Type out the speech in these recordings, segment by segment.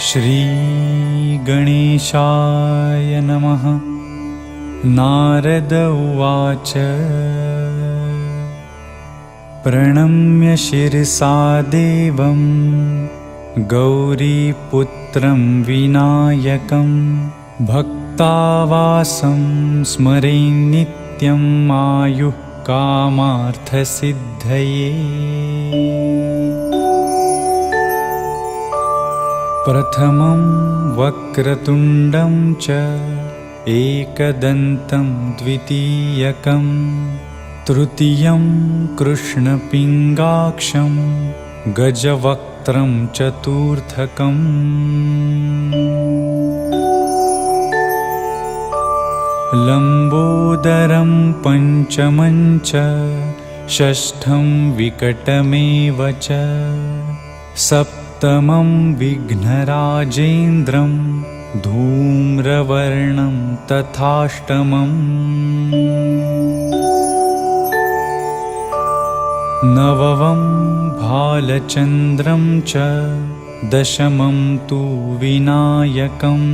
श्रीगणेशाय नमः। नारद उवाच प्रणम्य शिरसा देवं गौरीपुत्रं विनायकं भक्तावासं स्मरेन् नित्यं आयुः कामार्थसिद्धये। प्रथमं वक्रतुण्डं च एकदन्तं द्वितीयकं तृतीयं कृष्णपिङ्गाक्षं गजवक्त्रं चतुर्थकम्। लम्बोदरं पञ्चमं च षष्ठं विकटमेव च सप्तमं विघ्नराजेन्द्रं धूम्रवर्णं तथाष्टमम्। नवमं भालचन्द्रं च दशमं तु विनायकम्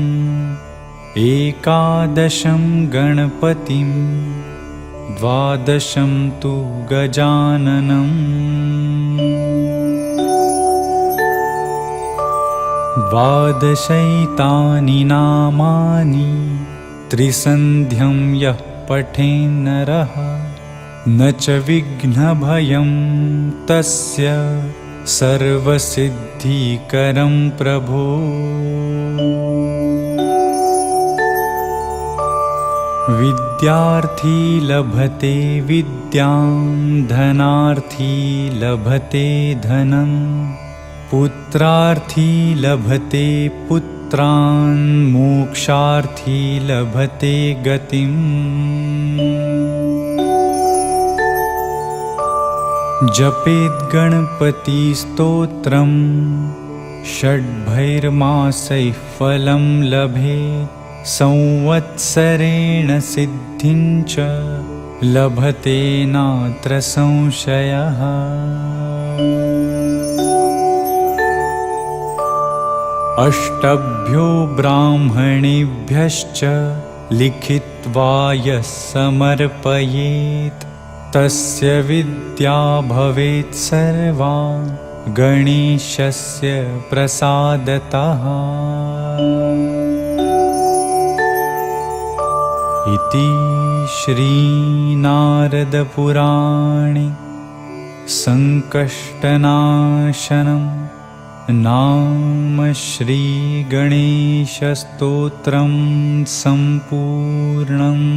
एकादशं गणपतिं द्वादशं तु गजाननम्। द्वादशैतानि नामानि त्रिसन्ध्यं यः पठेन्नरः न च विघ्नभयं तस्य सर्वसिद्धिकरं प्रभो। विद्यार्थी लभते विद्यां धनार्थी लभते धनं पुत्रार्थी लभते पुत्रान् मोक्षार्थी लभते गतिम्। जपेत् गणपतिस्तोत्रं षड्भैर्मासैः फलं लभेत् संवत्सरेण सिद्धिं च लभते नात्र संशयः। अष्टभ्यो ब्राह्मणेभ्यश्च लिखित्वा यः समर्पयेत् तस्य विद्या भवेत् सर्वा गणेशस्य प्रसादतः। इति श्रीनारदपुराणे संकष्टनाशनं नाम श्रीगणेशस्तोत्रं सम्पूर्णम्।